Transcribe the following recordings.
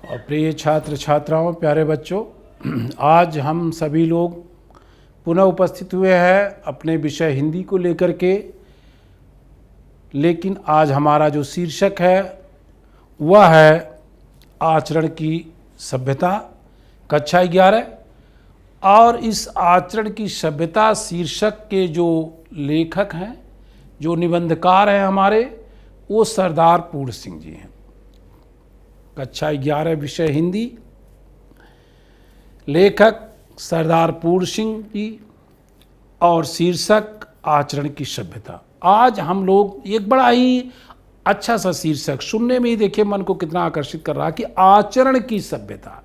और प्रिय छात्र छात्राओं, प्यारे बच्चों, आज हम सभी लोग पुनः उपस्थित हुए हैं अपने विषय हिंदी को लेकर के। लेकिन आज हमारा जो शीर्षक है वह है आचरण की सभ्यता, कक्षा 11। और इस आचरण की सभ्यता शीर्षक के जो लेखक हैं, जो निबंधकार हैं हमारे, वो सरदार पूर्ण सिंह जी हैं। कक्षा 11 विषय हिंदी, लेखक सरदार पूर्ण सिंह जी और शीर्षक आचरण की सभ्यता। आज हम लोग एक बड़ा ही अच्छा सा शीर्षक, सुनने में ही देखिए मन को कितना आकर्षित कर रहा है कि आचरण की सभ्यता,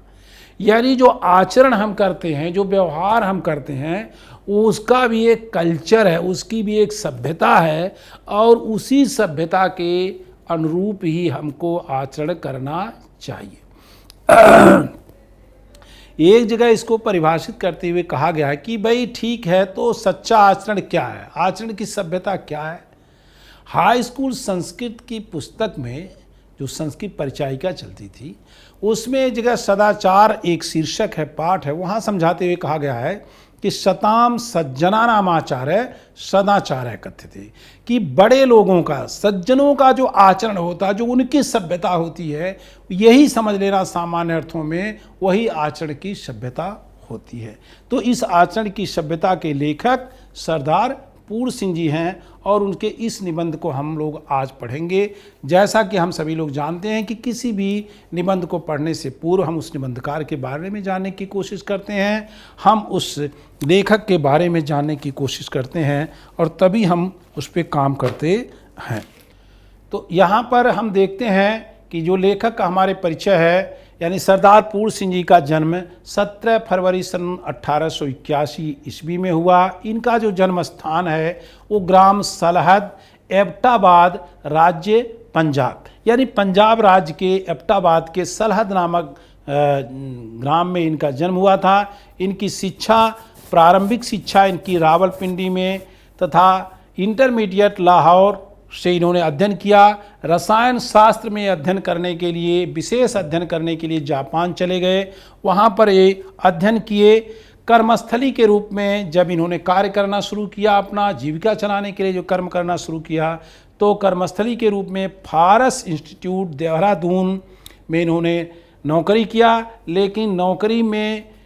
यानी जो आचरण हम करते हैं, जो व्यवहार हम करते हैं, उसका भी एक कल्चर है, उसकी भी एक सभ्यता है और उसी सभ्यता के अनुरूप ही हमको आचरण करना चाहिए। एक जगह इसको परिभाषित करते हुए कहा गया है कि भाई ठीक है, तो सच्चा आचरण क्या है, आचरण की सभ्यता क्या है। हाई स्कूल संस्कृत की पुस्तक में जो संस्कृत परिचायिका चलती थी, उसमें एक जगह सदाचार एक शीर्षक है, पाठ है, वहाँ समझाते हुए कहा गया है कि शताम सज्जनानाम आचार्य सदाचार्य कथ्यते, कि बड़े लोगों का, सज्जनों का जो आचरण होता है, जो उनकी सभ्यता होती है, यही समझ लेना सामान्य अर्थों में वही आचरण की सभ्यता होती है। तो इस आचरण की सभ्यता के लेखक सरदार पूर्ण सिंह जी हैं और उनके इस निबंध को हम लोग आज पढ़ेंगे। जैसा कि हम सभी लोग जानते हैं कि किसी भी निबंध को पढ़ने से पूर्व हम उस निबंधकार के बारे में जानने की कोशिश करते हैं, हम उस लेखक के बारे में जानने की कोशिश करते हैं और तभी हम उस पर काम करते हैं। तो यहाँ पर हम देखते हैं कि जो लेखक का हमारे परिचय है, यानी सरदार पूर्ण सिंह जी का जन्म 17 फरवरी सन 1881 ईस्वी में हुआ। इनका जो जन्म स्थान है वो ग्राम सलहद, एबटाबाद, राज्य पंजाब, यानी पंजाब राज्य के एबटाबाद के सलहद नामक ग्राम में इनका जन्म हुआ था। इनकी शिक्षा, प्रारंभिक शिक्षा इनकी रावलपिंडी में तथा इंटरमीडिएट लाहौर से इन्होंने अध्ययन किया। रसायन शास्त्र में अध्ययन करने के लिए, विशेष अध्ययन करने के लिए जापान चले गए, वहाँ पर ये अध्ययन किए। कर्मस्थली के रूप में जब इन्होंने कार्य करना शुरू किया, अपना जीविका चलाने के लिए जो कर्म करना शुरू किया, तो कर्मस्थली के रूप में फारस इंस्टीट्यूट देहरादून में इन्होंने नौकरी किया। लेकिन नौकरी में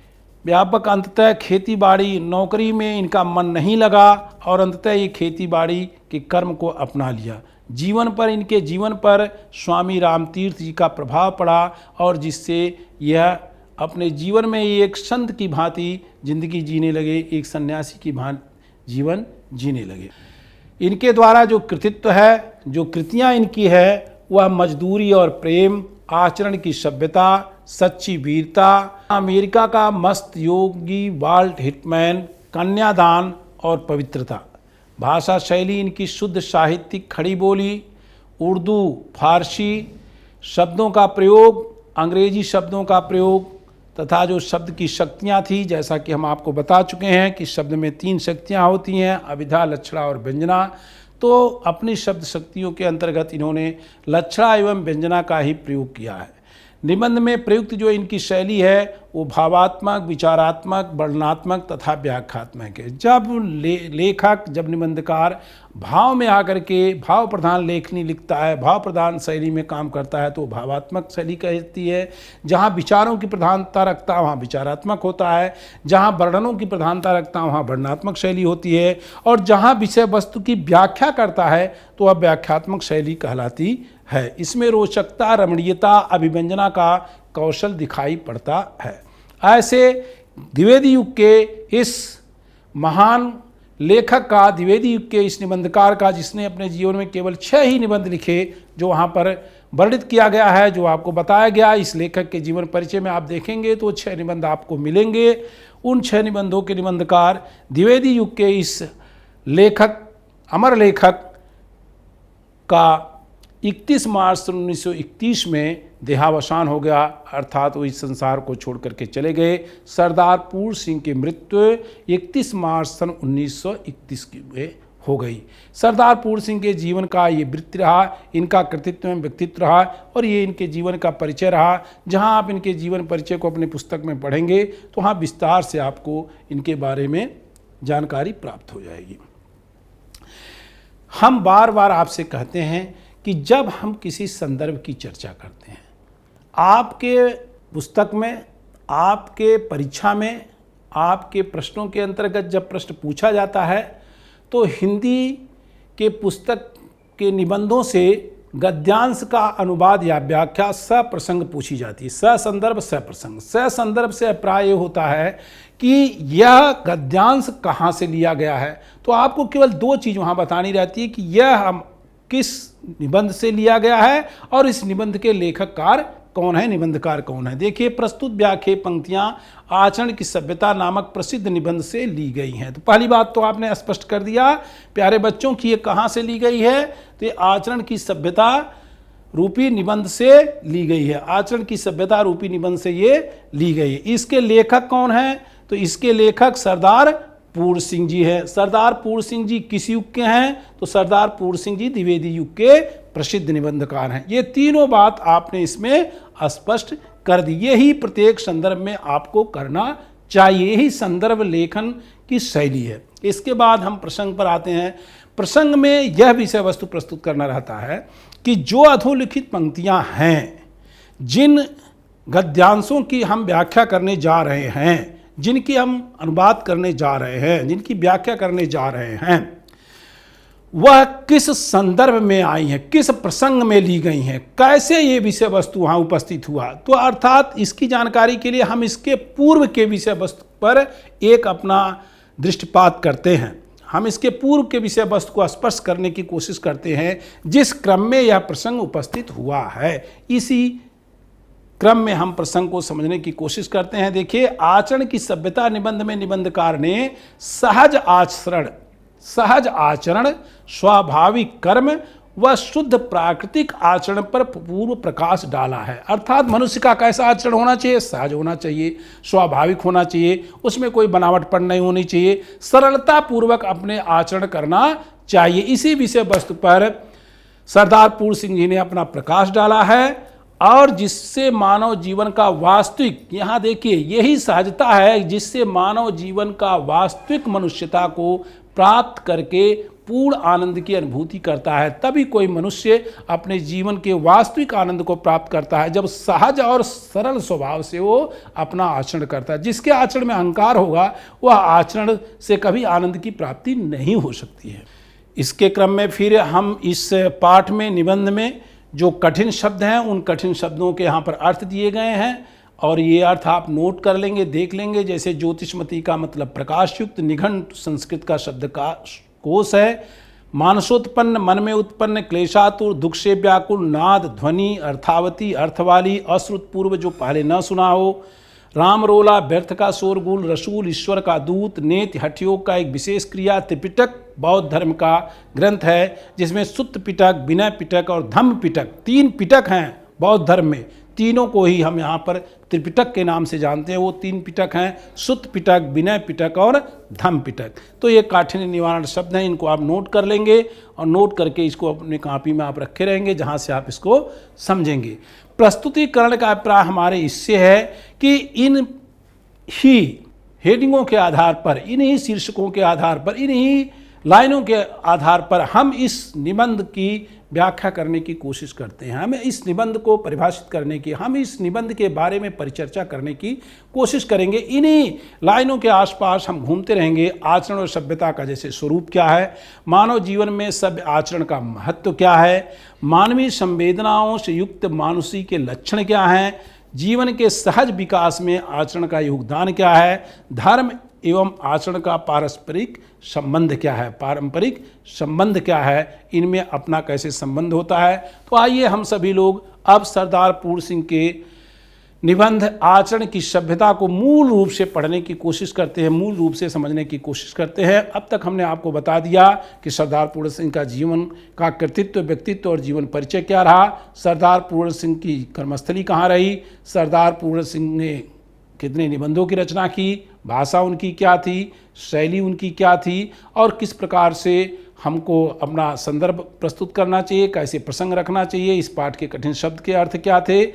व्यापक अंततः खेती बाड़ी, नौकरी में इनका मन नहीं लगा और अंततः ये खेती बाड़ी के कर्म को अपना लिया। जीवन पर, इनके जीवन पर स्वामी रामतीर्थ जी का प्रभाव पड़ा और जिससे यह अपने जीवन में एक संत की भांति जिंदगी जीने लगे, एक सन्यासी की भांति जीवन जीने लगे। इनके द्वारा जो कृतित्व है, जो कृतियाँ इनकी है, वह मजदूरी और प्रेम, आचरण की सभ्यता, सच्ची वीरता, अमेरिका का मस्त योगी वाल्ट हिटमैन, कन्यादान और पवित्रता। भाषा शैली इनकी शुद्ध साहित्यिक खड़ी बोली, उर्दू, फारसी शब्दों का प्रयोग, अंग्रेजी शब्दों का प्रयोग तथा जो शब्द की शक्तियाँ थी, जैसा कि हम आपको बता चुके हैं कि शब्द में 3 शक्तियाँ होती हैं, अभिधा, लक्षणा और व्यंजना। तो अपनी शब्द शक्तियों के अंतर्गत इन्होंने लक्षणा एवं व्यंजना का ही प्रयोग किया है। निबंध में प्रयुक्त जो इनकी शैली है वो भावात्मक, विचारात्मक, वर्णनात्मक तथा व्याख्यात्मक है। जब लेखक, जब निबंधकार भाव में आकर के भाव प्रधान लेखनी लिखता है, भाव प्रधान शैली में काम करता है, तो भावात्मक शैली कहती है। जहाँ विचारों की प्रधानता रखता है वहाँ विचारात्मक होता है, जहाँ वर्णनों की प्रधानता रखता है वहाँ वर्णनात्मक शैली होती है, और जहाँ विषय वस्तु की व्याख्या करता है तो वह व्याख्यात्मक शैली कहलाती है। इसमें रोचकता, रमणीयता, अभिव्यंजना का कौशल दिखाई पड़ता है। ऐसे द्विवेदी युग के इस महान लेखक का, द्विवेदी युग के इस निबंधकार का, जिसने अपने जीवन में केवल 6 ही निबंध लिखे, जो वहाँ पर वर्णित किया गया है, जो आपको बताया गया, इस लेखक के जीवन परिचय में आप देखेंगे तो 6 निबंध आपको मिलेंगे। उन 6 निबंधों के निबंधकार द्विवेदी युग के इस लेखक, अमर लेखक का 31 मार्च 1931 में देहावसान हो गया, अर्थात वो इस संसार को छोड़ करके चले गए। सरदार पूर्ण सिंह की मृत्यु 31 मार्च सन 1931 में हो गई। सरदार पूर्ण सिंह के जीवन का ये वृत्ति रहा, इनका कृतित्व में व्यक्तित्व रहा और ये इनके जीवन का परिचय रहा। जहां आप इनके जीवन परिचय को अपने पुस्तक में पढ़ेंगे तो वहाँ विस्तार से आपको इनके बारे में जानकारी प्राप्त हो जाएगी। हम बार बार आपसे कहते हैं कि जब हम किसी संदर्भ की चर्चा करते हैं, आपके पुस्तक में, आपके परीक्षा में, आपके प्रश्नों के अंतर्गत जब प्रश्न पूछा जाता है तो हिंदी के पुस्तक के निबंधों से गद्यांश का अनुवाद या व्याख्या सप्रसंग पूछी जाती है। ससंदर्भ सप्रसंग। ससंदर्भ से अभिप्राय ये होता है कि यह गद्यांश कहाँ से लिया गया है। तो आपको केवल दो चीज़ वहाँ बतानी रहती है कि यह हम किस निबंध से लिया गया है और इस निबंध के लेखककार कौन है, निबंधकार कौन है। देखिए, प्रस्तुत व्याख्या पंक्तियाँ आचरण की सभ्यता नामक प्रसिद्ध निबंध से ली गई हैं। तो पहली बात तो आपने स्पष्ट कर दिया प्यारे बच्चों कि ये कहाँ से ली गई है। तो ये आचरण की सभ्यता रूपी निबंध से ली गई है। आचरण की सभ्यता रूपी निबंध से ये ली गई है। इसके लेखक कौन है? तो इसके लेखक सरदार पूर्ण सिंह जी है। सरदार पूर्ण सिंह जी किस युग के हैं? तो सरदार पूर्ण सिंह जी द्विवेदी युग के प्रसिद्ध निबंधकार हैं। ये तीनों बात आपने इसमें स्पष्ट कर दी। यही प्रत्येक संदर्भ में आपको करना चाहिए, यही संदर्भ लेखन की शैली है। इसके बाद हम प्रसंग पर आते हैं। प्रसंग में यह विषय वस्तु प्रस्तुत करना रहता है कि जो अधोलिखित पंक्तियां हैं, जिन गद्यांशों की हम व्याख्या करने जा रहे हैं, जिनकी हम अनुवाद करने जा रहे हैं, जिनकी व्याख्या करने जा रहे हैं, वह किस संदर्भ में आई है, किस प्रसंग में ली गई हैं, कैसे ये विषय वस्तु वहाँ उपस्थित हुआ। तो अर्थात इसकी जानकारी के लिए हम इसके पूर्व के विषय वस्तु पर एक अपना दृष्टिपात करते हैं। हम इसके पूर्व के विषय वस्तु को स्पर्श करने की कोशिश करते हैं जिस क्रम में यह प्रसंग उपस्थित हुआ है। इसी क्रम में हम प्रसंग को समझने की कोशिश करते हैं। देखिए, आचरण की सभ्यता निबंध में निबंधकार ने सहज आचरण, स्वाभाविक कर्म व शुद्ध प्राकृतिक आचरण पर पूर्व प्रकाश डाला है। अर्थात मनुष्य का कैसा आचरण होना चाहिए? सहज होना चाहिए, स्वाभाविक होना चाहिए, उसमें कोई बनावटपन नहीं होनी चाहिए, सरलता पूर्वक अपने आचरण करना चाहिए। इसी विषय वस्तु पर सरदार पूर्ण सिंह जी ने अपना प्रकाश डाला है और जिससे मानव जीवन का वास्तविक, यहाँ देखिए यही सहजता है जिससे मानव जीवन का वास्तविक मनुष्यता को प्राप्त करके पूर्ण आनंद की अनुभूति करता है। तभी कोई मनुष्य अपने जीवन के वास्तविक आनंद को प्राप्त करता है जब सहज और सरल स्वभाव से वो अपना आचरण करता है। जिसके आचरण में अहंकार होगा वह आचरण से कभी आनंद की प्राप्ति नहीं हो सकती है। इसके क्रम में फिर हम इस पाठ में, निबंध में जो कठिन शब्द हैं उन कठिन शब्दों के यहाँ पर अर्थ दिए गए हैं और ये अर्थ आप नोट कर लेंगे, देख लेंगे। जैसे ज्योतिषमती का मतलब प्रकाशयुक्त, निघंट संस्कृत का शब्द का कोश है, मानसोत्पन्न मन में उत्पन्न, क्लेशातुर दुख से व्याकुल, नाद ध्वनि, अर्थावती अर्थवाली, अश्रुतपूर्व जो पहले न सुना हो, राम रोला व्यर्थ का शोरगुल, रसूल ईश्वर का दूत, नेति हठयोग का एक विशेष क्रिया। त्रिपिटक बौद्ध धर्म का ग्रंथ है जिसमें सुत्त पिटक, विनय पिटक और धम्म पिटक, 3 पिटक हैं बौद्ध धर्म में। तीनों को ही हम यहाँ पर त्रिपिटक के नाम से जानते हैं। वो 3 पिटक हैं, सुत्त पिटक, विनय पिटक और धम्म पिटक। तो ये काठिन्य निवारण शब्द हैं, इनको आप नोट कर लेंगे और नोट करके इसको अपने कॉपी में आप रखे रहेंगे जहाँ से आप इसको समझेंगे। प्रस्तुतिकरण का अभिप्राय हमारे इससे है कि इन ही हेडिंगों के आधार पर, इन्हीं शीर्षकों के आधार पर, इन्हीं लाइनों के आधार पर हम इस निबंध की व्याख्या करने की कोशिश करते हैं। हमें इस निबंध को परिभाषित करने की, हम इस निबंध के बारे में परिचर्चा करने की कोशिश करेंगे। इन्हीं लाइनों के आसपास हम घूमते रहेंगे। आचरण और सभ्यता का जैसे स्वरूप क्या है, मानव जीवन में सभ्य आचरण का महत्व क्या है, मानवीय संवेदनाओं से युक्त मानुषी के लक्षण क्या हैं, जीवन के सहज विकास में आचरण का योगदान क्या है, धर्म एवं आचरण का पारस्परिक संबंध क्या है, पारंपरिक संबंध क्या है, इनमें अपना कैसे संबंध होता है। तो आइए हम सभी लोग अब सरदार पूर्ण सिंह के निबंध आचरण की सभ्यता को मूल रूप से पढ़ने की कोशिश करते हैं, मूल रूप से समझने की कोशिश करते हैं। अब तक हमने आपको बता दिया कि सरदार पूर्ण सिंह का जीवन का कृतित्व, व्यक्तित्व और जीवन परिचय क्या रहा, सरदार पूर्ण सिंह की कर्मस्थली कहाँ रही, सरदार पूर्ण सिंह ने कितने निबंधों की रचना की, भाषा उनकी क्या थी, शैली उनकी क्या थी और किस प्रकार से हमको अपना संदर्भ प्रस्तुत करना चाहिए, कैसे प्रसंग रखना चाहिए, इस पाठ के कठिन शब्द के अर्थ क्या थे,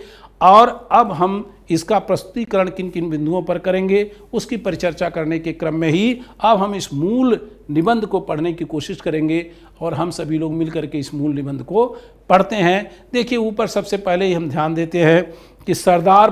और अब हम इसका प्रस्तुतिकरण किन किन बिंदुओं पर करेंगे उसकी परिचर्चा करने के क्रम में ही अब हम इस मूल निबंध को पढ़ने की कोशिश करेंगे और हम सभी लोग मिलकर के इस मूल निबंध को पढ़ते हैं। देखिए, ऊपर सबसे पहले ही हम ध्यान देते हैं कि सरदार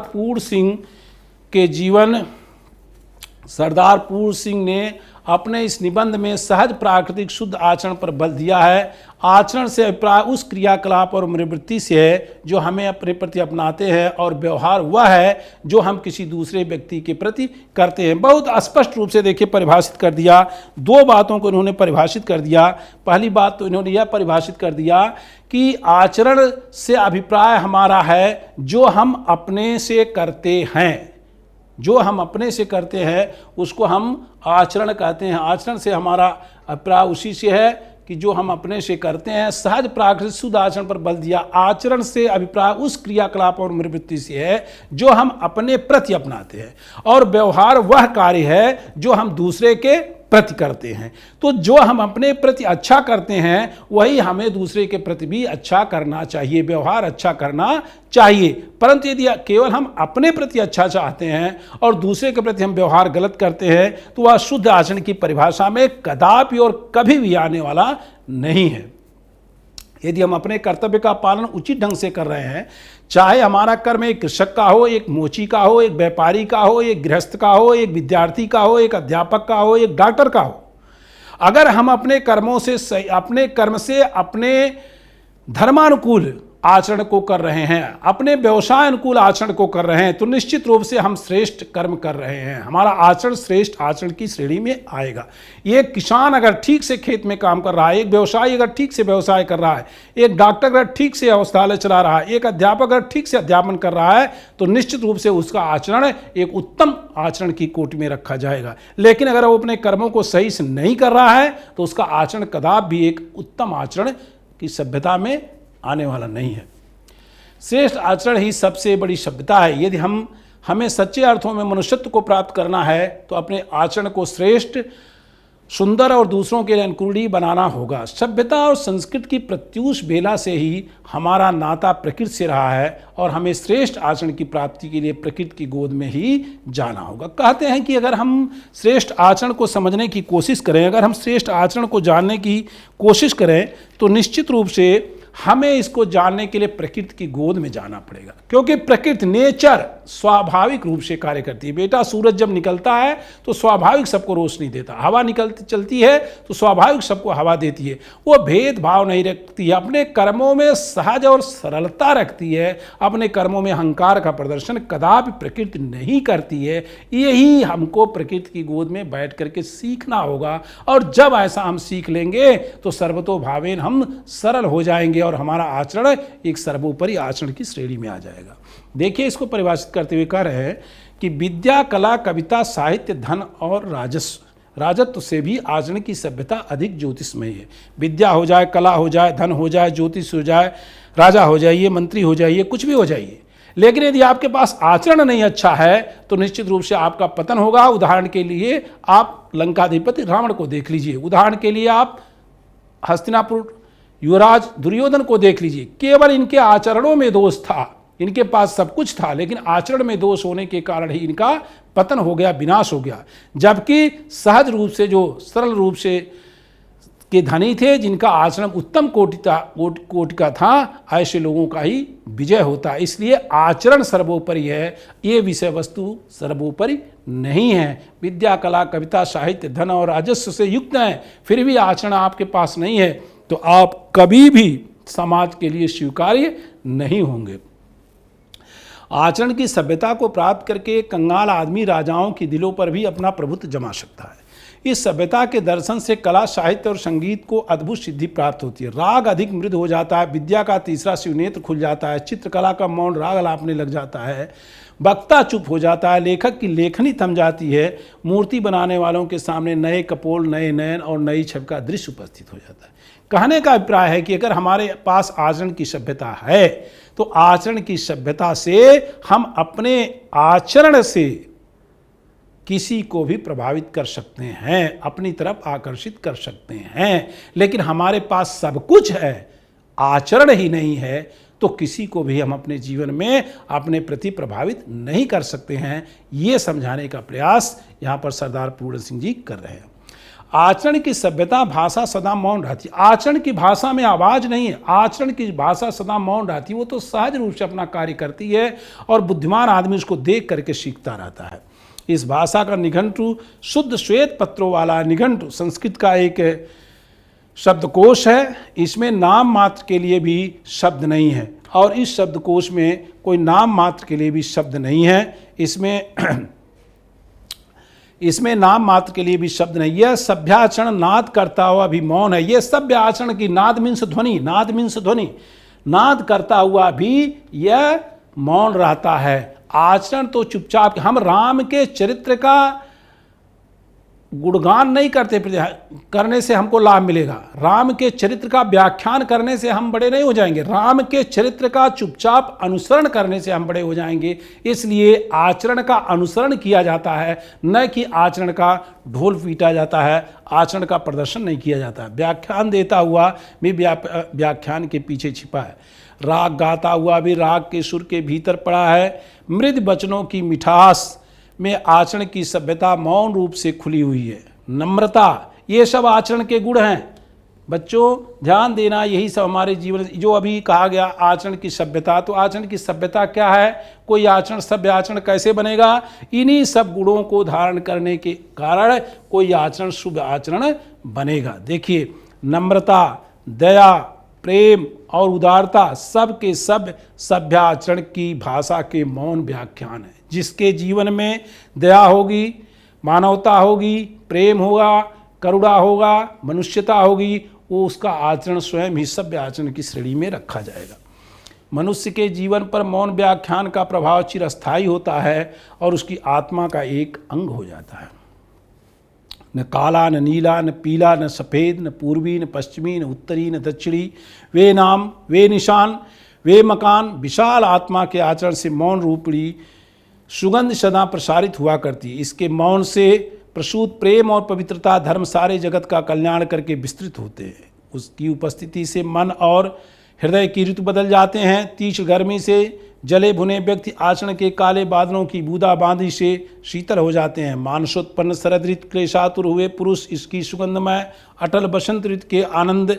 पूर्ण सिंह ने अपने इस निबंध में सहज प्राकृतिक शुद्ध आचरण पर बल दिया है। आचरण से अभिप्राय उस क्रियाकलाप और मनोवृत्ति से है जो हमें अपने प्रति अपनाते हैं, और व्यवहार वह है जो हम किसी दूसरे व्यक्ति के प्रति करते हैं। बहुत स्पष्ट रूप से देखिए परिभाषित कर दिया, दो बातों को इन्होंने परिभाषित कर दिया। पहली बात तो इन्होंने यह परिभाषित कर दिया कि आचरण से अभिप्राय हमारा है जो हम अपने से करते हैं, जो हम अपने से करते हैं उसको हम आचरण कहते हैं। आचरण से हमारा अभिप्राय उसी से है कि जो हम अपने से करते हैं। सहज प्राकृतिक शुद्ध आचरण पर बल दिया, आचरण से अभिप्राय उस क्रियाकलाप और मनोवृत्ति से है जो हम अपने प्रति अपनाते हैं, और व्यवहार वह कार्य है जो हम दूसरे के प्रति करते हैं। तो जो हम अपने प्रति अच्छा करते हैं वही हमें दूसरे के प्रति भी अच्छा करना चाहिए, व्यवहार अच्छा करना चाहिए। परंतु यदि केवल हम अपने प्रति अच्छा चाहते हैं और दूसरे के प्रति हम व्यवहार गलत करते हैं तो वह शुद्ध आचरण की परिभाषा में कदापि और कभी भी आने वाला नहीं है। यदि हम अपने कर्तव्य का पालन उचित ढंग से कर रहे हैं, चाहे हमारा कर्म एक कृषक का हो, एक मोची का हो, एक व्यापारी का हो, एक गृहस्थ का हो, एक विद्यार्थी का हो, एक अध्यापक का हो, एक डॉक्टर का हो, अगर हम अपने कर्म से अपने धर्मानुकूल आचरण को कर रहे हैं, अपने व्यवसाय अनुकूल आचरण को कर रहे हैं, तो निश्चित रूप से हम श्रेष्ठ कर्म कर रहे हैं। हमारा आचरण श्रेष्ठ आचरण की श्रेणी में आएगा। एक किसान अगर ठीक से खेत में काम कर रहा है, एक व्यवसायी अगर ठीक से व्यवसाय कर रहा है, एक डॉक्टर अगर ठीक से औषधालय चला रहा है, एक अध्यापक अगर ठीक से अध्यापन कर रहा है, तो निश्चित रूप से उसका आचरण एक उत्तम आचरण की कोटि में रखा जाएगा। लेकिन अगर वो अपने कर्मों को सही से नहीं कर रहा है तो उसका आचरण कदापि भी एक उत्तम आचरण की सभ्यता में आने वाला नहीं है। श्रेष्ठ आचरण ही सबसे बड़ी सभ्यता है। यदि हमें सच्चे अर्थों में मनुष्यत्व को प्राप्त करना है तो अपने आचरण को श्रेष्ठ, सुंदर और दूसरों के लिए अनुकूल बनाना होगा। सभ्यता और संस्कृति की प्रत्यूष बेला से ही हमारा नाता प्रकृति से रहा है और हमें श्रेष्ठ आचरण की प्राप्ति के लिए प्रकृति की गोद में ही जाना होगा। कहते हैं कि अगर हम श्रेष्ठ आचरण को समझने की कोशिश करें, अगर हम श्रेष्ठ आचरण को जानने की कोशिश करें तो निश्चित रूप से हमें इसको जानने के लिए प्रकृति की गोद में जाना पड़ेगा, क्योंकि प्रकृति, नेचर स्वाभाविक रूप से कार्य करती है। बेटा, सूरज जब निकलता है तो स्वाभाविक सबको रोशनी देता है, हवा चलती है तो स्वाभाविक सबको हवा देती है। वो भेदभाव नहीं रखती है, अपने कर्मों में सहज और सरलता रखती है, अपने कर्मों में अहंकार का प्रदर्शन कदापि प्रकृति नहीं करती है। यही हमको प्रकृति की गोद में बैठ करके सीखना होगा, और जब ऐसा हम सीख लेंगे तो सर्वतोभावेन हम सरल हो जाएंगे और हमारा आचरण एक सर्वोपरि आचरण की श्रेणी में आ जाएगा। देखिए, इसको परिभाषित करते हुए कह रहे हैं कि विद्या, कला, कविता, साहित्य, धन और राजत्व से भी आचरण की सभ्यता अधिक ज्योतिषमय है। विद्या हो जाए, कला हो जाए, धन हो जाए, ज्योतिष हो जाए, राजा हो जाइए, मंत्री हो जाइए, कुछ भी हो जाइए, लेकिन यदि आपके पास आचरण नहीं अच्छा है तो निश्चित रूप से आपका पतन होगा। उदाहरण के लिए आप लंकाधिपति रावण को देख लीजिए, उदाहरण के लिए आप हस्तिनापुर युवराज दुर्योधन को देख लीजिए। केवल इनके आचरणों में दोष था, इनके पास सब कुछ था, लेकिन आचरण में दोष होने के कारण ही इनका पतन हो गया, विनाश हो गया। जबकि सहज रूप से, जो सरल रूप से के धनी थे, जिनका आचरण उत्तम कोटि का था, ऐसे लोगों का ही विजय होता। इसलिए आचरण सर्वोपरि है, ये विषय वस्तु सर्वोपरि नहीं है। विद्या, कला, कविता, साहित्य, धन और राजस्व से युक्त हैं, फिर भी आचरण आपके पास नहीं है तो आप कभी भी समाज के लिए स्वीकार्य नहीं होंगे। आचरण की सभ्यता को प्राप्त करके कंगाल आदमी राजाओं के दिलों पर भी अपना प्रभुत्व जमा सकता है। इस सभ्यता के दर्शन से कला, साहित्य और संगीत को अद्भुत सिद्धि प्राप्त होती है। राग अधिक मृदु हो जाता है, विद्या का तीसरा शिवनेत्र खुल जाता है, चित्रकला का मौन राग अलापने लग जाता है, वक्ता चुप हो जाता है, लेखक की लेखनी थम जाती है, मूर्ति बनाने वालों के सामने नए कपोल, नए नयन और नई छवि का दृश्य उपस्थित हो जाता है। कहने का अभिप्राय है कि अगर हमारे पास आचरण की सभ्यता है तो आचरण की सभ्यता से हम अपने आचरण से किसी को भी प्रभावित कर सकते हैं, अपनी तरफ आकर्षित कर सकते हैं, लेकिन हमारे पास सब कुछ है, आचरण ही नहीं है, तो किसी को भी हम अपने जीवन में अपने प्रति प्रभावित नहीं कर सकते हैं। ये समझाने का प्रयास यहाँ पर सरदार पूर्ण सिंह जी कर रहे हैं। आचरण की सभ्यता भाषा सदा मौन रहती है। आचरण की भाषा में आवाज नहीं है, आचरण की भाषा सदा मौन रहती है। वो तो सहज रूप से अपना कार्य करती है और बुद्धिमान आदमी उसको देख करके सीखता रहता है। इस भाषा का निघंटु शुद्ध श्वेत पत्रों वाला निघंटु संस्कृत का एक शब्दकोश है। इसमें नाम मात्र के लिए भी शब्द नहीं है, और इस शब्दकोश में कोई नाम मात्र के लिए भी शब्द नहीं है। इसमें नाम मात्र के लिए भी शब्द नहीं। यह सभ्याचरण नाद करता हुआ भी मौन है। यह सभ्य आचरण की नाद मीन्स ध्वनि, नाद मीन्स ध्वनि, नाद करता हुआ भी यह मौन रहता है। आचरण तो चुपचाप, हम राम के चरित्र का गुणगान नहीं करते, करने से हमको लाभ मिलेगा। राम के चरित्र का व्याख्यान करने से हम बड़े नहीं हो जाएंगे, राम के चरित्र का चुपचाप अनुसरण करने से हम बड़े हो जाएंगे। इसलिए आचरण का अनुसरण किया जाता है, न कि आचरण का ढोल पीटा जाता है, आचरण का प्रदर्शन नहीं किया जाता है। व्याख्यान देता हुआ भी व्याख्यान के पीछे छिपा है, राग गाता हुआ भी राग के सुर के भीतर पड़ा है। मृद वचनों की मिठास में आचरण की सभ्यता मौन रूप से खुली हुई है। नम्रता, ये सब आचरण के गुण हैं। बच्चों ध्यान देना, यही सब हमारे जीवन, जो अभी कहा गया आचरण की सभ्यता, तो आचरण की सभ्यता क्या है? कोई आचरण, सभ्य आचरण कैसे बनेगा? इन्हीं सब गुणों को धारण करने के कारण कोई आचरण शुभ आचरण बनेगा। देखिए, नम्रता, दया, प्रेम और उदारता सब के सब सभ्याचरण की भाषा के मौन व्याख्यान है। जिसके जीवन में दया होगी, मानवता होगी, प्रेम होगा, करुणा होगा, मनुष्यता होगी, वो उसका आचरण स्वयं ही सभ्य आचरण की श्रेणी में रखा जाएगा। मनुष्य के जीवन पर मौन व्याख्यान का प्रभाव चिरस्थायी होता है और उसकी आत्मा का एक अंग हो जाता है। न काला, न नीला, न पीला, न सफ़ेद, न पूर्वी, न पश्चिमी, न उत्तरी, न दक्षिणी, वे नाम, वे निशान, वे मकान, विशाल आत्मा के आचरण से मौन रूपी सुगंध सदा प्रसारित हुआ करती है। इसके मौन से प्रसूत प्रेम और पवित्रता धर्म सारे जगत का कल्याण करके विस्तृत होते हैं। उसकी उपस्थिति से मन और हृदय की ऋतु बदल जाते हैं। तीक्ष्ण गर्मी से जले भुने व्यक्ति आचरण के काले बादलों की बूंदाबांदी से शीतल हो जाते हैं। मानसोत्पन्न शरद ऋतु क्लेशातुर हुए पुरुष इसकी सुगंधमय अटल बसंत ऋतु के आनंद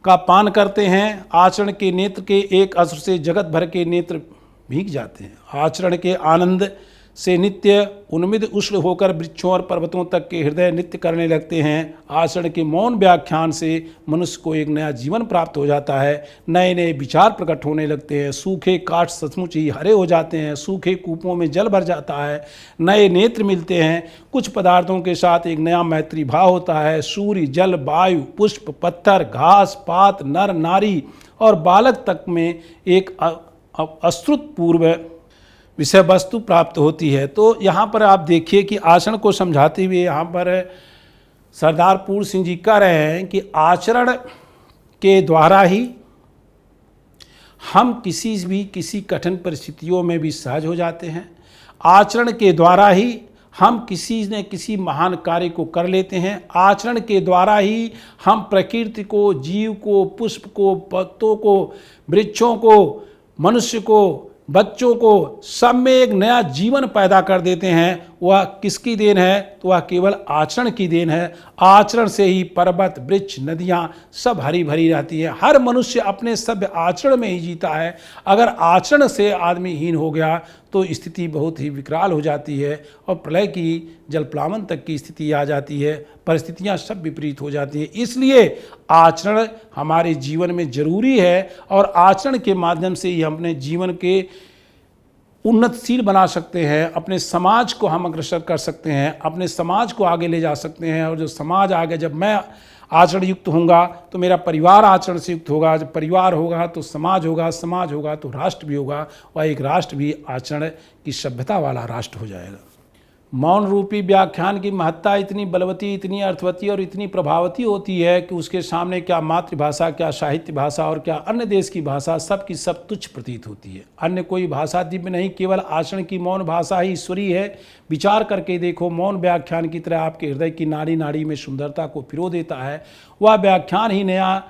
का पान करते हैं। आचरण के नेत्र के एक असर से जगत भर के नेत्र भीग जाते हैं। आचरण के आनंद से नित्य उन्मिद उष्ण होकर वृक्षों और पर्वतों तक के हृदय नृत्य करने लगते हैं। आचरण के मौन व्याख्यान से मनुष्य को एक नया जीवन प्राप्त हो जाता है। नए नए विचार प्रकट होने लगते हैं। सूखे काठ सचमुच ही हरे हो जाते हैं। सूखे कूपों में जल भर जाता है। नए नेत्र मिलते हैं। कुछ पदार्थों के साथ एक नया मैत्री भाव होता है। सूर्य, जल, वायु, पुष्प, पत्थर, घास, पात, नर, नारी और बालक तक में एक अश्रुत पूर्व विषय वस्तु प्राप्त होती है। तो यहाँ पर आप देखिए कि आचरण को समझाते हुए यहाँ पर सरदार पूर्ण सिंह जी कह रहे हैं कि आचरण के द्वारा ही हम किसी कठिन परिस्थितियों में भी सहज हो जाते हैं। आचरण के द्वारा ही हम किसी न किसी महान कार्य को कर लेते हैं। आचरण के द्वारा ही हम प्रकृति को, जीव को, पुष्प को, पत्तों को, वृक्षों को, मनुष्य को, बच्चों को, सब में एक नया जीवन पैदा कर देते हैं। वह किसकी देन है? तो वह केवल आचरण की देन है। आचरण से ही पर्वत, वृक्ष, नदियाँ सब हरी भरी रहती है। हर मनुष्य अपने सभ्य आचरण में ही जीता है। अगर आचरण से आदमी हीन हो गया तो स्थिति बहुत ही विकराल हो जाती है और प्रलय की, जलप्लावन तक की स्थिति आ जाती है। परिस्थितियाँ सब विपरीत हो जाती हैं। इसलिए आचरण हमारे जीवन में जरूरी है और आचरण के माध्यम से ही हम अपने जीवन के उन्नतशील बना सकते हैं। अपने समाज को हम अग्रसर कर सकते हैं, अपने समाज को आगे ले जा सकते हैं। और जो समाज आगे, जब मैं आचरण युक्त होऊंगा तो मेरा परिवार आचरण से युक्त होगा। जब परिवार होगा तो समाज होगा, समाज होगा तो राष्ट्र भी होगा, और एक राष्ट्र भी आचरण की सभ्यता वाला राष्ट्र हो जाएगा। मौन रूपी व्याख्यान की महत्ता इतनी बलवती, इतनी अर्थवती और इतनी प्रभावती होती है कि उसके सामने क्या मातृभाषा, क्या साहित्य भाषा और क्या अन्य देश की भाषा, सब की सब तुच्छ प्रतीत होती है। अन्य कोई भाषा दिव्य नहीं, केवल आचरण की मौन भाषा ही ईश्वरीय है। विचार करके देखो, मौन व्याख्यान की तरह आपके हृदय की नाड़ी नाड़ी में सुंदरता को पिरो देता है। वह व्याख्यान ही नया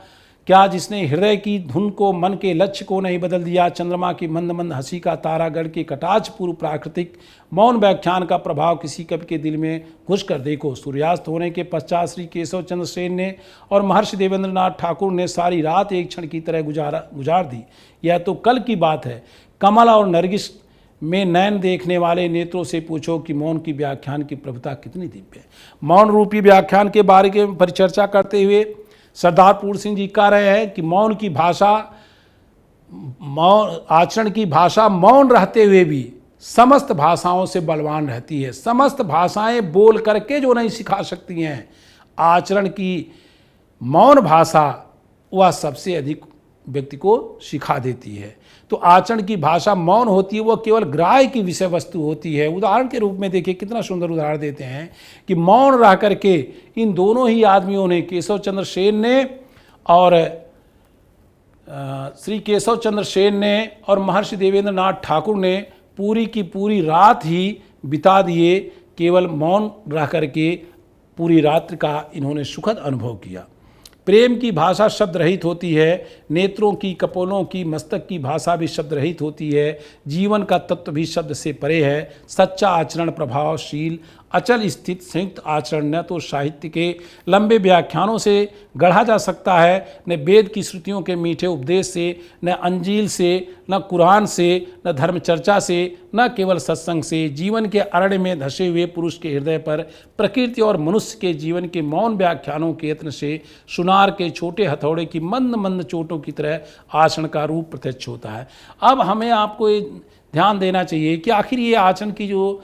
क्या जिसने हृदय की धुन को, मन के लक्ष्य को नहीं बदल दिया। चंद्रमा की मंद मंद हंसी का, तारागढ़ के कटाक्ष पूर्व प्राकृतिक मौन व्याख्यान का प्रभाव किसी कवि के दिल में घुस कर देखो। सूर्यास्त होने के पश्चात श्री केशव चंद्र सेन ने और महर्षि देवेंद्र नाथ ठाकुर ने सारी रात एक क्षण की तरह गुजार दी। यह तो कल की बात है। कमल और नरगिस में नयन देखने वाले नेत्रों से पूछो कि मौन की व्याख्यान की प्रभुता कितनी दिव्य है। मौन रूपी व्याख्यान के बारे में परिचर्चा करते हुए सरदार पूर्ण सिंह जी कह रहे हैं कि मौन की भाषा, मौन आचरण की भाषा मौन रहते हुए भी समस्त भाषाओं से बलवान रहती है। समस्त भाषाएं बोल करके जो नहीं सिखा सकती हैं, आचरण की मौन भाषा वह सबसे अधिक व्यक्ति को सिखा देती है। तो आचरण की भाषा मौन होती है, वह केवल ग्राह्य की विषय वस्तु होती है। उदाहरण के रूप में देखिए, कितना सुंदर उदाहरण देते हैं कि मौन रह करके इन दोनों ही आदमियों ने, केशव चंद्र सेन ने और श्री केशव चंद्र सेन ने और महर्षि देवेंद्र नाथ ठाकुर ने पूरी की पूरी रात ही बिता दिए, केवल मौन रह करके पूरी रात्रि का इन्होंने सुखद अनुभव किया। प्रेम की भाषा शब्द रहित होती है, नेत्रों की, कपोलों की, मस्तक की भाषा भी शब्द रहित होती है। जीवन का तत्व भी शब्द से परे है। सच्चा आचरण प्रभावशील, अचल स्थित संयुक्त आचरण न तो साहित्य के लंबे व्याख्यानों से गढ़ा जा सकता है, न वेद की श्रुतियों के मीठे उपदेश से, न अंजील से, न कुरान से, न धर्म चर्चा से, न केवल सत्संग से। जीवन के अरण्य में धसे हुए पुरुष के हृदय पर प्रकृति और मनुष्य के जीवन के मौन व्याख्यानों के यत्न से सुनार के छोटे हथौड़े की मंद मंद चोटों की तरह आचरण का रूप प्रत्यक्ष होता है। अब हमें आपको ये ध्यान देना चाहिए कि आखिर ये आचरण की जो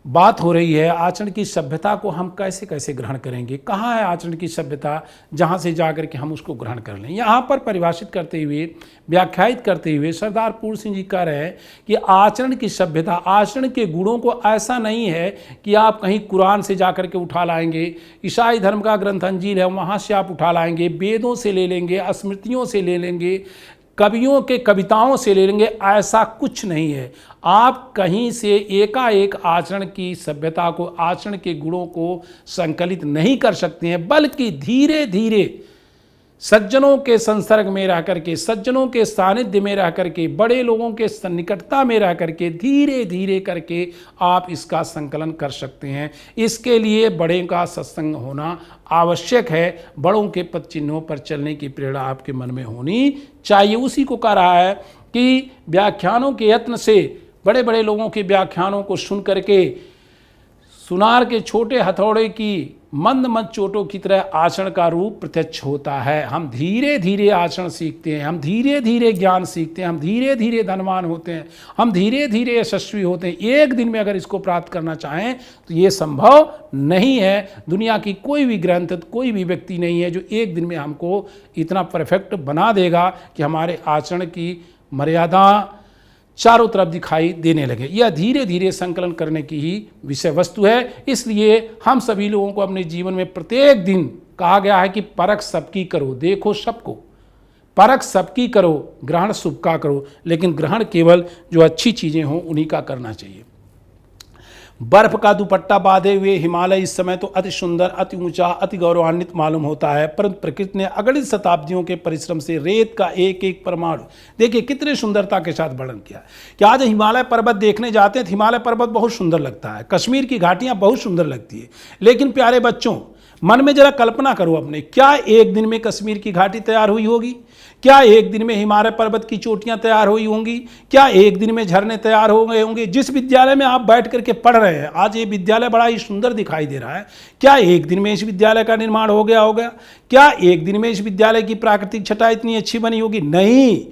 बात हो रही है, आचरण की सभ्यता को हम कैसे कैसे ग्रहण करेंगे, कहाँ है आचरण की सभ्यता जहाँ से जाकर के हम उसको ग्रहण कर लें। यहाँ पर परिभाषित करते हुए, व्याख्यायित करते हुए सरदार पूर्ण सिंह जी कह रहे हैं कि आचरण की सभ्यता, आचरण के गुणों को ऐसा नहीं है कि आप कहीं कुरान से जाकर के उठा लाएंगे, ईसाई धर्म का ग्रंथ अंजील है वहाँ से आप उठा लाएंगे, वेदों से ले लेंगे, स्मृतियों से ले लेंगे, कवियों के कविताओं से ले लेंगे, ऐसा कुछ नहीं है। आप कहीं से एकाएक आचरण की सभ्यता को, आचरण के गुणों को संकलित नहीं कर सकते हैं, बल्कि धीरे धीरे सज्जनों के संसर्ग में रह करके, सज्जनों के सानिध्य में रह करके, बड़े लोगों के सन्निकटता में रह करके धीरे धीरे करके आप इसका संकलन कर सकते हैं। इसके लिए बड़े का सत्संग होना आवश्यक है। बड़ों के पद चिन्हों पर चलने की प्रेरणा आपके मन में होनी चाहिए। उसी को कह रहा है कि व्याख्यानों के यत्न से, बड़े बड़े लोगों के व्याख्यानों को सुन करके सुनार के छोटे हथौड़े की मंद मंद चोटों की तरह आचरण का रूप प्रत्यक्ष होता है। हम धीरे धीरे आचरण सीखते हैं, हम धीरे धीरे ज्ञान सीखते हैं, हम धीरे धीरे धनवान होते हैं, हम धीरे धीरे यशस्वी होते हैं। एक दिन में अगर इसको प्राप्त करना चाहें तो ये संभव नहीं है। दुनिया की कोई भी ग्रंथ, कोई भी व्यक्ति नहीं है जो एक दिन में हमको इतना परफेक्ट बना देगा कि हमारे आचरण की मर्यादा चारों तरफ दिखाई देने लगे। यह धीरे धीरे संकलन करने की ही विषय वस्तु है। इसलिए हम सभी लोगों को अपने जीवन में प्रत्येक दिन कहा गया है कि परख सबकी करो, देखो सबको, परख सबकी करो, ग्रहण सबका करो, लेकिन ग्रहण केवल जो अच्छी चीज़ें हों उन्हीं का करना चाहिए। बर्फ का दुपट्टा बांधे हुए हिमालय इस समय तो अति सुंदर, अति ऊंचा, अति गौरवान्वित मालूम होता है, परंतु प्रकृति ने अगणित शताब्दियों के परिश्रम से रेत का एक एक परमाणु, देखिए कितने सुंदरता के साथ वर्णन किया कि आज हिमालय पर्वत देखने जाते हैं तो हिमालय पर्वत बहुत सुंदर लगता है, कश्मीर की घाटियां बहुत सुंदर लगती है। लेकिन प्यारे बच्चों, मन में जरा कल्पना करो अपने, क्या एक दिन में कश्मीर की घाटी तैयार हुई होगी? क्या एक दिन में हिमालय पर्वत की चोटियां तैयार हुई होंगी? क्या एक दिन में झरने तैयार हो गए होंगे? जिस विद्यालय में आप बैठ करके पढ़ रहे हैं, आज ये विद्यालय बड़ा ही सुंदर दिखाई दे रहा है, क्या एक दिन में इस विद्यालय का निर्माण हो गया होगा? क्या एक दिन में इस विद्यालय की प्राकृतिक छटा इतनी अच्छी बनी होगी? नहीं,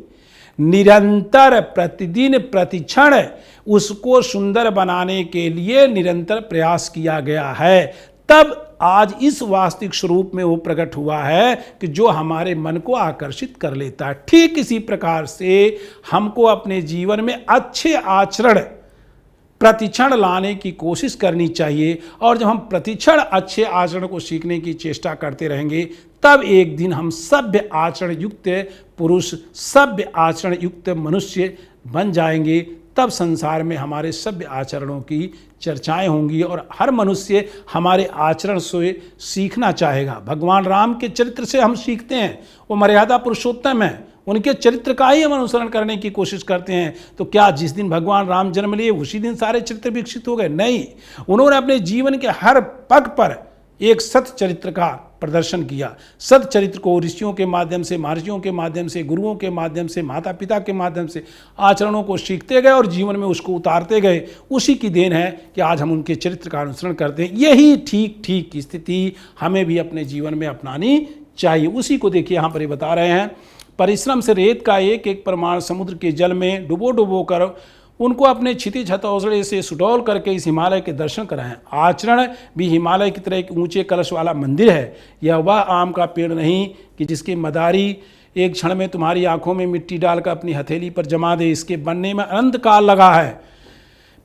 निरंतर प्रतिदिन प्रतिक्षण उसको सुंदर बनाने के लिए निरंतर प्रयास किया गया है। तब आज इस वास्तविक स्वरूप में वो प्रकट हुआ है कि जो हमारे मन को आकर्षित कर लेता है। ठीक इसी प्रकार से हमको अपने जीवन में अच्छे आचरण प्रतिक्षण लाने की कोशिश करनी चाहिए। और जब हम प्रतिक्षण अच्छे आचरण को सीखने की चेष्टा करते रहेंगे, तब एक दिन हम सभ्य आचरण युक्त पुरुष, सभ्य आचरण युक्त मनुष्य बन जाएंगे। तब संसार में हमारे सभ्य आचरणों की चर्चाएं होंगी और हर मनुष्य हमारे आचरण से सीखना चाहेगा। भगवान राम के चरित्र से हम सीखते हैं, वो मर्यादा पुरुषोत्तम है, उनके चरित्र का ही हम अनुसरण करने की कोशिश करते हैं। तो क्या जिस दिन भगवान राम जन्म लिए उसी दिन सारे चरित्र विकसित हो गए? नहीं, उन्होंने अपने जीवन के हर पग पर एक सत चरित्र का प्रदर्शन किया। सत चरित्र को ऋषियों के माध्यम से, महर्षियों के माध्यम से, गुरुओं के माध्यम से, माता पिता के माध्यम से आचरणों को सीखते गए और जीवन में उसको उतारते गए। उसी की देन है कि आज हम उनके चरित्र का अनुसरण करते हैं। यही ठीक स्थिति हमें भी अपने जीवन में अपनानी चाहिए। उसी को देखिए यहाँ पर ये बता रहे हैं, परिश्रम से रेत का एक एक परमाणु समुद्र के जल में डुबो कर उनको अपने क्षितिज हथौड़े से सुडौल करके इस हिमालय के दर्शन कराएं। आचरण भी हिमालय की तरह एक ऊंचे कलश वाला मंदिर है। यह वह आम का पेड़ नहीं कि जिसकी मदारी एक क्षण में तुम्हारी आंखों में मिट्टी डालकर अपनी हथेली पर जमा दे। इसके बनने में अनंत काल लगा है।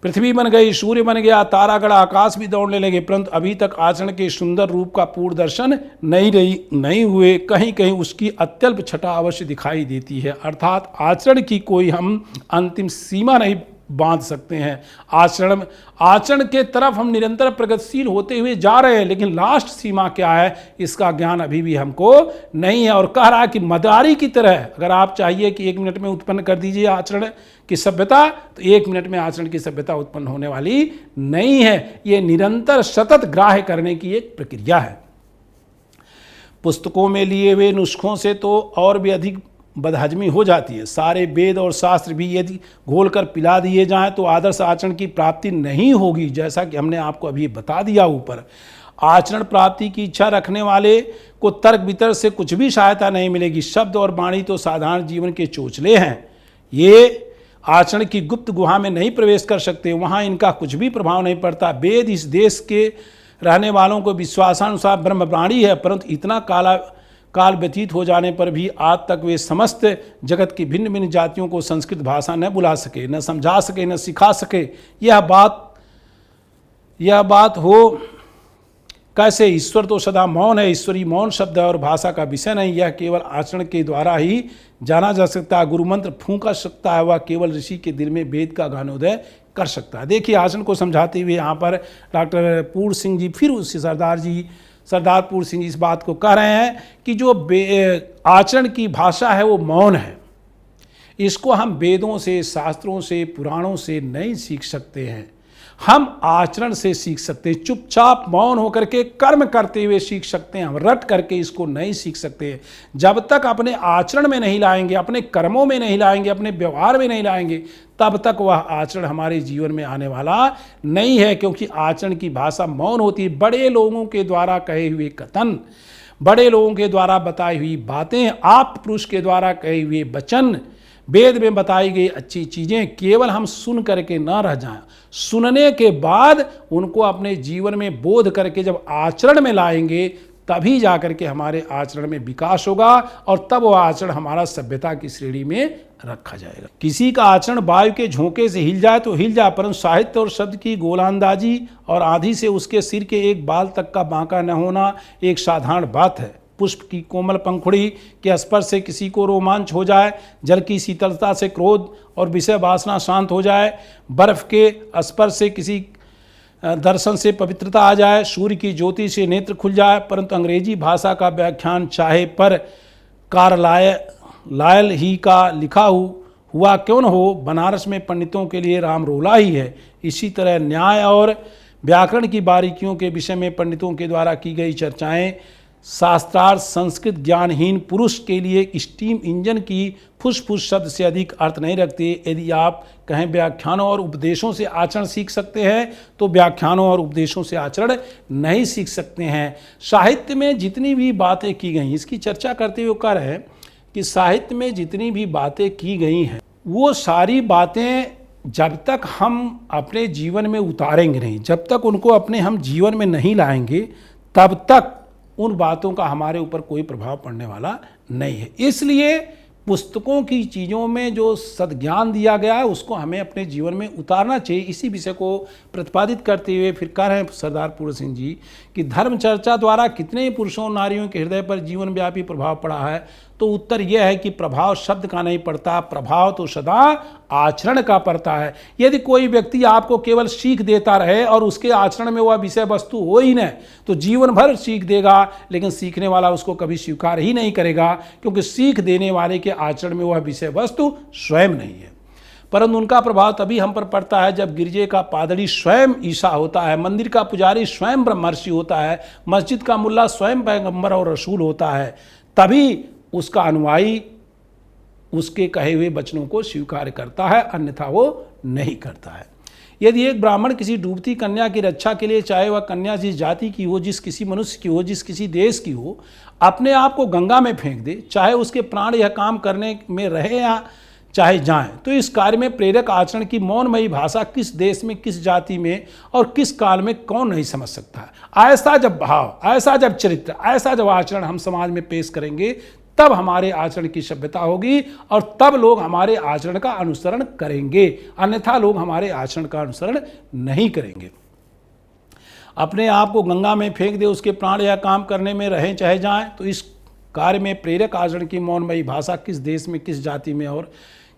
पृथ्वी बन गई, सूर्य बन गया, तारा गड़ा, आकाश भी दौड़ने लगे, परंतु अभी तक आचरण के सुंदर रूप का पूर्ण दर्शन नहीं हुए। कहीं कहीं उसकी अत्यल्प छटा अवश्य दिखाई देती है। अर्थात आचरण की कोई हम अंतिम सीमा नहीं बांध सकते हैं। आचरण के तरफ हम निरंतर प्रगतिशील होते हुए जा रहे हैं, लेकिन लास्ट सीमा क्या है इसका ज्ञान अभी भी हमको नहीं है। और कह रहा है कि मदारी की तरह अगर आप चाहिए कि 1 मिनट में उत्पन्न कर दीजिए आचरण की सभ्यता, तो 1 मिनट में आचरण की सभ्यता उत्पन्न होने वाली नहीं है। ये निरंतर सतत ग्राह्य करने की एक प्रक्रिया है। पुस्तकों में लिए हुए नुस्खों से तो और भी अधिक बदहजमी हो जाती है। सारे वेद और शास्त्र भी यदि घोलकर पिला दिए जाएं तो आदर्श आचरण की प्राप्ति नहीं होगी। जैसा कि हमने आपको अभी बता दिया ऊपर, आचरण प्राप्ति की इच्छा रखने वाले को तर्क वितर्क से कुछ भी सहायता नहीं मिलेगी। शब्द और वाणी तो साधारण जीवन के चोचले हैं, ये आचरण की गुप्त गुहा में नहीं प्रवेश कर सकते, वहाँ इनका कुछ भी प्रभाव नहीं पड़ता। वेद इस देश के रहने वालों को विश्वासानुसार ब्रह्मवाणी है, परंतु इतना काल व्यतीत हो जाने पर भी आज तक वे समस्त जगत की भिन्न भिन्न जातियों को संस्कृत भाषा न बुला सके, न समझा सके, न सिखा सके। यह बात हो कैसे? ईश्वर तो सदा मौन है। ईश्वरी मौन शब्द है और भाषा का विषय नहीं। यह केवल आचरण के द्वारा ही जाना जा सकता है। गुरु मंत्र फूंका सकता है, वह केवल ऋषि के दिल में वेद का ज्ञानोदय कर सकता है। देखिए आचरण को समझाते हुए यहाँ पर डॉक्टर पूर्ण सिंह जी फिर उससे सरदार पूर्ण सिंह जी इस बात को कह रहे हैं कि जो आचरण की भाषा है वो मौन है। इसको हम वेदों से, शास्त्रों से, पुराणों से नहीं सीख सकते हैं, हम आचरण से सीख सकते हैं। चुपचाप मौन होकर के कर्म करते हुए सीख सकते हैं, हम रट करके इसको नहीं सीख सकते। जब तक अपने आचरण में नहीं लाएंगे, अपने कर्मों में नहीं लाएंगे, अपने व्यवहार में नहीं लाएंगे, तब तक वह आचरण हमारे जीवन में आने वाला नहीं है। क्योंकि आचरण की भाषा मौन होती है। बड़े लोगों के द्वारा कहे हुए कथन, बड़े लोगों के द्वारा बताई हुई बातें, आप पुरुष के द्वारा कहे हुए वचन, वेद में बताई गई अच्छी चीज़ें केवल हम सुन करके ना रह जाएं, सुनने के बाद उनको अपने जीवन में बोध करके जब आचरण में लाएंगे तभी जाकर के हमारे आचरण में विकास होगा और तब वह आचरण हमारा सभ्यता की श्रेणी में रखा जाएगा। किसी का आचरण वायु के झोंके से हिल जाए तो हिल जाए, परंतु साहित्य और शब्द की गोलंदाजी और आंधी से उसके सिर के एक बाल तक का बांका न होना एक साधारण बात है। पुष्प की कोमल पंखुड़ी के स्पर्श से किसी को रोमांच हो जाए, जल की शीतलता से क्रोध और विषय वासना शांत हो जाए, बर्फ के स्पर्श से किसी दर्शन से पवित्रता आ जाए, सूर्य की ज्योति से नेत्र खुल जाए, परंतु अंग्रेजी भाषा का व्याख्यान चाहे पर कार्लायल ही का लिखा हुआ क्यों न हो, बनारस में पंडितों के लिए राम रोला ही है। इसी तरह न्याय और व्याकरण की बारीकियों के विषय में पंडितों के द्वारा की गई चर्चाएं शास्त्रार्थ संस्कृत ज्ञानहीन पुरुष के लिए स्टीम इंजन की फुस-फुस शब्द से अधिक अर्थ नहीं रखते। यदि आप कहें व्याख्यानों और उपदेशों से आचरण सीख सकते हैं तो व्याख्यानों और उपदेशों से आचरण नहीं सीख सकते हैं। साहित्य में जितनी भी बातें की गई, इसकी चर्चा करते हुए कह रहे हैं कि साहित्य में जितनी भी बातें की गई हैं वो सारी बातें जब तक हम अपने जीवन में उतारेंगे नहीं, जब तक उनको अपने हम जीवन में नहीं लाएंगे, तब तक उन बातों का हमारे ऊपर कोई प्रभाव पड़ने वाला नहीं है। इसलिए पुस्तकों की चीज़ों में जो सद्ज्ञान दिया गया है उसको हमें अपने जीवन में उतारना चाहिए। इसी विषय को प्रतिपादित करते हुए फिर कह रहे हैं सरदार पूर्ण सिंह जी कि धर्म चर्चा द्वारा कितने ही पुरुषों और नारियों के हृदय पर जीवन व्यापी प्रभाव पड़ा है। तो उत्तर यह है कि प्रभाव शब्द का नहीं पड़ता, प्रभाव तो सदा आचरण का पड़ता है। यदि कोई व्यक्ति आपको केवल सीख देता रहे और उसके आचरण में वह विषय वस्तु हो ही नहीं, तो जीवन भर सीख देगा लेकिन सीखने वाला उसको कभी स्वीकार ही नहीं करेगा, क्योंकि सीख देने वाले के आचरण में वह विषय वस्तु स्वयं नहीं है। परंतु उनका प्रभाव तभी हम पर पड़ता है जब गिरजे का पादरी स्वयं ईसा होता है, मंदिर का पुजारी स्वयं ब्रह्मर्षि होता है, मस्जिद का मुल्ला स्वयं पैगंबर और रसूल होता है। तभी उसका अनुयायी उसके कहे हुए वचनों को स्वीकार करता है, अन्यथा वो नहीं करता है। यदि एक ब्राह्मण किसी डूबती कन्या की रक्षा के लिए, चाहे वह कन्या जिस जाति की हो, जिस किसी मनुष्य की हो, जिस किसी देश की हो, अपने आप को गंगा में फेंक दे, चाहे उसके प्राण यह काम करने में रहे या चाहे जाएं, तो इस कार्य में प्रेरक आचरण की मौनमयी भाषा किस देश में, किस जाति में और किस काल में कौन नहीं समझ सकता है। ऐसा जब भाव, ऐसा जब चरित्र, ऐसा जब आचरण हम समाज में पेश करेंगे, तब हमारे आचरण की सभ्यता होगी और तब लोग हमारे आचरण का अनुसरण करेंगे, अन्यथा लोग हमारे आचरण का अनुसरण नहीं करेंगे। अपने आप को गंगा में फेंक दे, उसके प्राण या काम करने में रहें चाहे जाएं, तो इस कार्य में प्रेरक आचरण की मौनमयी भाषा किस देश में, किस जाति में और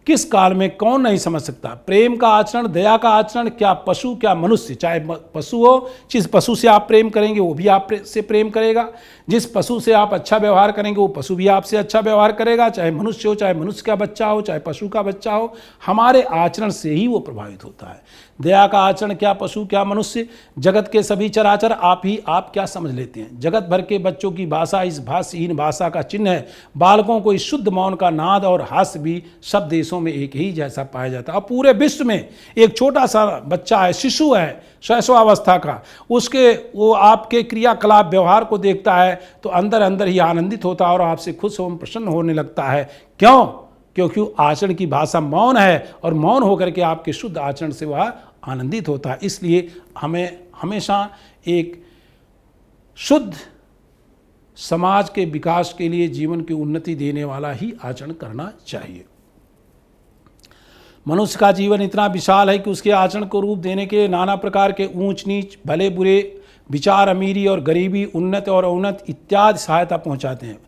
किस काल में कौन नहीं समझ सकता। प्रेम का आचरण, दया का आचरण, क्या पशु क्या मनुष्य, चाहे पशु हो, जिस पशु से आप प्रेम करेंगे वो भी आप से प्रेम करेगा, जिस पशु से आप अच्छा व्यवहार करेंगे वो पशु भी आपसे अच्छा व्यवहार करेगा, चाहे मनुष्य हो, चाहे मनुष्य का बच्चा हो, चाहे पशु का बच्चा हो, हमारे आचरण से ही वो प्रभावित होता है। दया का आचरण, क्या पशु क्या मनुष्य, जगत के सभी चराचर आप क्या समझ लेते हैं। जगत भर के बच्चों की भाषा इस भाषाहीन भाषा का चिन्ह है। बालकों को इस शुद्ध मौन का नाद और हास्य भी सब देशों में एक ही जैसा पाया जाता है। और पूरे विश्व में एक छोटा सा बच्चा है, शिशु है शैशवावस्था का, उसके वो आपके क्रियाकलाप व्यवहार को देखता है तो अंदर अंदर ही आनंदित होता है और आपसे खुश एवं प्रसन्न होने लगता है। क्यों? क्योंकि आचरण की भाषा मौन है और मौन होकर के आपके शुद्ध आचरण से वह आनंदित होता है। इसलिए हमें हमेशा एक शुद्ध समाज के विकास के लिए, जीवन की उन्नति देने वाला ही आचरण करना चाहिए। मनुष्य का जीवन इतना विशाल है कि उसके आचरण को रूप देने के लिए नाना प्रकार के ऊंच नीच, भले बुरे विचार, अमीरी और गरीबी, उन्नत और अवनत इत्यादि सहायता पहुंचाते हैं।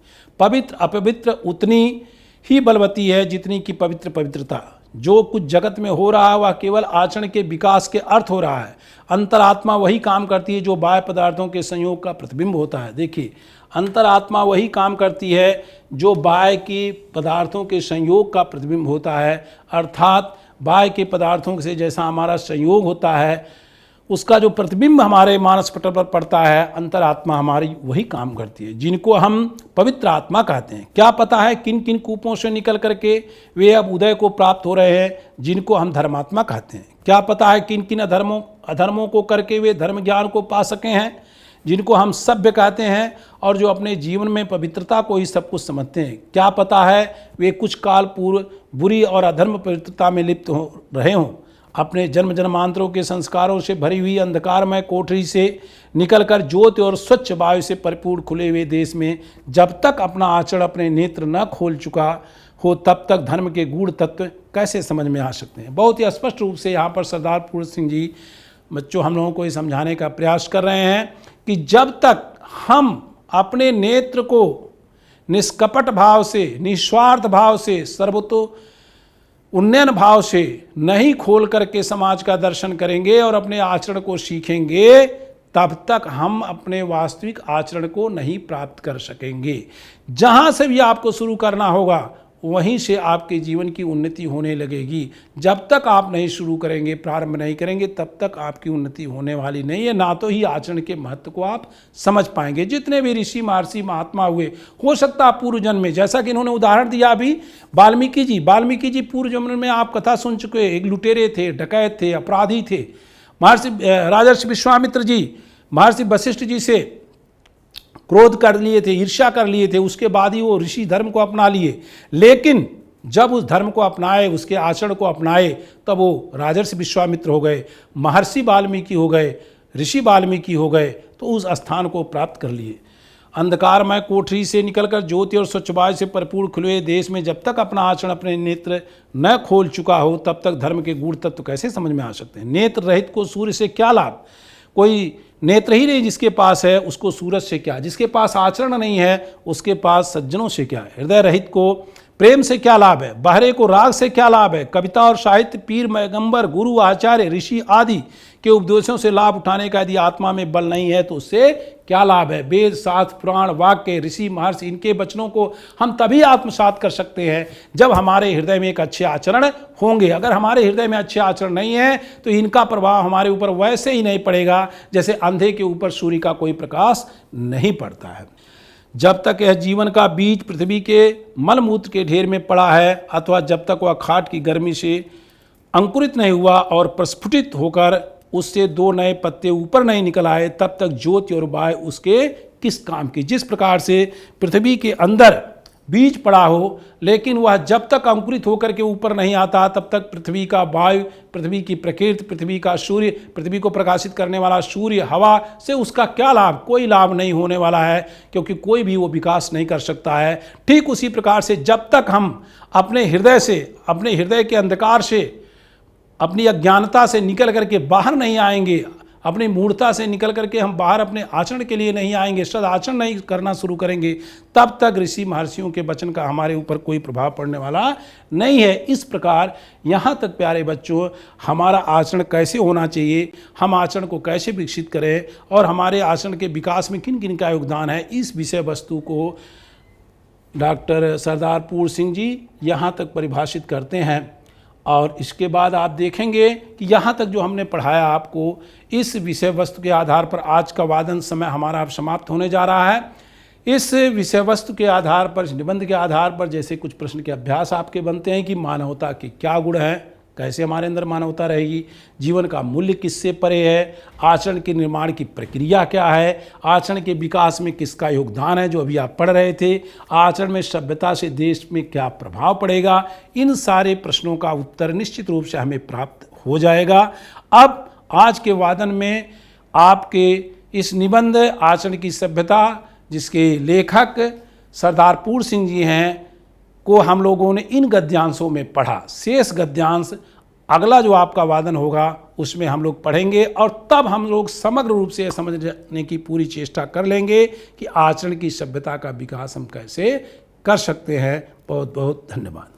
पवित्र अपवित्र उतनी ही बलवती है जितनी की पवित्र पवित्रता। जो कुछ जगत में हो रहा है वह केवल आचरण के विकास के अर्थ हो रहा है। अंतरात्मा वही काम करती है जो बाह्य पदार्थों के संयोग का प्रतिबिंब होता है। देखिए, अंतरात्मा वही काम करती है जो बाह्य के पदार्थों के संयोग का प्रतिबिंब होता है। अर्थात बाह्य के पदार्थों से जैसा हमारा संयोग होता है, उसका जो प्रतिबिंब हमारे मानस पटल पर पड़ता है, अंतरात्मा हमारी वही काम करती है, जिनको हम पवित्र आत्मा कहते हैं। क्या पता है किन किन कूपों से निकल करके वे अब उदय को प्राप्त हो रहे हैं, जिनको हम धर्मात्मा कहते हैं। क्या पता है किन किन अधर्मों को करके वे धर्म ज्ञान को पा सके हैं, जिनको हम सभ्य कहते हैं और जो अपने जीवन में पवित्रता को ही सब कुछ समझते हैं। क्या पता है वे कुछ काल पूर्व बुरी और अधर्म पवित्रता में लिप्त हो रहे हों। अपने जन्म जन्मांतरों के संस्कारों से भरी हुई अंधकारमय कोठरी से निकलकर ज्योति और स्वच्छ वायु से परिपूर्ण खुले हुए देश में जब तक अपना आचरण, अपने नेत्र न खोल चुका हो, तब तक धर्म के गूढ़ तत्व कैसे समझ में आ सकते हैं। बहुत ही स्पष्ट रूप से यहाँ पर सरदार पूर्ण सिंह जी बच्चों हम लोगों को ये समझाने का प्रयास कर रहे हैं कि जब तक हम अपने नेत्र को निष्कपट भाव से, निस्वार्थ भाव से, सर्वतो उन्नयन भाव से नहीं खोल करके समाज का दर्शन करेंगे और अपने आचरण को सीखेंगे, तब तक हम अपने वास्तविक आचरण को नहीं प्राप्त कर सकेंगे। जहाँ से भी आपको शुरू करना होगा वहीं से आपके जीवन की उन्नति होने लगेगी। जब तक आप नहीं शुरू करेंगे, प्रारंभ नहीं करेंगे, तब तक आपकी उन्नति होने वाली नहीं है। ना तो ही आचरण के महत्व को आप समझ पाएंगे। जितने भी ऋषि महर्षि महात्मा हुए, हो सकता है पूर्व जन्म में, जैसा कि इन्होंने उदाहरण दिया अभी वाल्मीकि जी पूर्व जन्म में आप कथा सुन चुके, एक लुटेरे थे, डकैत थे, अपराधी थे। महर्षि राजर्षि विश्वामित्र जी महर्षि वशिष्ठ जी से क्रोध कर लिए थे, ईर्ष्या कर लिए थे, उसके बाद ही वो ऋषि धर्म को अपना लिए। लेकिन जब उस धर्म को अपनाए, उसके आचरण को अपनाए, तब वो राजर्षि विश्वामित्र हो गए, महर्षि वाल्मीकि हो गए, ऋषि वाल्मीकि हो गए, तो उस स्थान को प्राप्त कर लिए। अंधकारमय कोठरी से निकलकर ज्योति और स्वच्छ वायु से परिपूर्ण खुले देश में जब तक अपना आचरण अपने नेत्र न खोल चुका हो तब तक धर्म के गूढ़ तत्व कैसे समझ में आ सकते हैं। नेत्र रहित को सूर्य से क्या लाभ, कोई नेत्र ही नहीं जिसके पास है उसको सूरज से क्या, जिसके पास आचरण नहीं है उसके पास सज्जनों से क्या, हृदय रहित को प्रेम से क्या लाभ है, बहरे को राग से क्या लाभ है। कविता और साहित्य, पीर पैगंबर, गुरु, आचार्य, ऋषि आदि के उपदेशों से लाभ उठाने का यदि आत्मा में बल नहीं है तो उससे क्या लाभ है। वेद, शास्त्र, पुराण, वाक्य, ऋषि, महर्षि, इनके वचनों को हम तभी आत्मसात कर सकते हैं जब हमारे हृदय में एक अच्छे आचरण होंगे। अगर हमारे हृदय में अच्छे आचरण नहीं है तो इनका प्रभाव हमारे ऊपर वैसे ही नहीं पड़ेगा जैसे अंधे के ऊपर सूर्य का कोई प्रकाश नहीं पड़ता है। जब तक यह जीवन का बीज पृथ्वी के मलमूत्र के ढेर में पड़ा है अथवा जब तक वह खाट की गर्मी से अंकुरित नहीं हुआ और प्रस्फुटित होकर उससे दो नए पत्ते ऊपर नहीं निकल आए, तब तक ज्योति और वायु उसके किस काम की। जिस प्रकार से पृथ्वी के अंदर बीज पड़ा हो लेकिन वह जब तक अंकुरित होकर के ऊपर नहीं आता तब तक पृथ्वी का वायु, पृथ्वी की प्रकृति, पृथ्वी का सूर्य, पृथ्वी को प्रकाशित करने वाला सूर्य, हवा से उसका क्या लाभ, कोई लाभ नहीं होने वाला है, क्योंकि कोई भी वो विकास नहीं कर सकता है। ठीक उसी प्रकार से जब तक हम अपने हृदय से, अपने हृदय के अंधकार से, अपनी अज्ञानता से निकल करके बाहर नहीं आएंगे, अपनी मूर्खता से निकल करके हम बाहर अपने आचरण के लिए नहीं आएंगे, सद आचरण नहीं करना शुरू करेंगे, तब तक ऋषि महर्षियों के वचन का हमारे ऊपर कोई प्रभाव पड़ने वाला नहीं है। इस प्रकार यहाँ तक प्यारे बच्चों हमारा आचरण कैसे होना चाहिए, हम आचरण को कैसे विकसित करें और हमारे आचरण के विकास में किन किन का योगदान है, इस विषय वस्तु को डॉक्टर सरदार पूर्ण सिंह जी यहाँ तक परिभाषित करते हैं। और इसके बाद आप देखेंगे कि यहाँ तक जो हमने पढ़ाया आपको, इस विषय वस्तु के आधार पर आज का वादन समय हमारा अब समाप्त होने जा रहा है। इस विषय वस्तु के आधार पर, निबंध के आधार पर जैसे कुछ प्रश्न के अभ्यास आपके बनते हैं कि मानवता के क्या गुण हैं, कैसे हमारे अंदर मानवता रहेगी, जीवन का मूल्य किससे परे है, आचरण के निर्माण की प्रक्रिया क्या है, आचरण के विकास में किसका योगदान है जो अभी आप पढ़ रहे थे, आचरण में सभ्यता से देश में क्या प्रभाव पड़ेगा, इन सारे प्रश्नों का उत्तर निश्चित रूप से हमें प्राप्त हो जाएगा। अब आज के वादन में आपके इस निबंध आचरण की सभ्यता, जिसके लेखक सरदार पूर्ण सिंह जी हैं, को हम लोगों ने इन गद्यांशों में पढ़ा। शेष गद्यांश अगला जो आपका वादन होगा उसमें हम लोग पढ़ेंगे और तब हम लोग समग्र रूप से समझने की पूरी चेष्टा कर लेंगे कि आचरण की सभ्यता का विकास हम कैसे कर सकते हैं। बहुत बहुत धन्यवाद।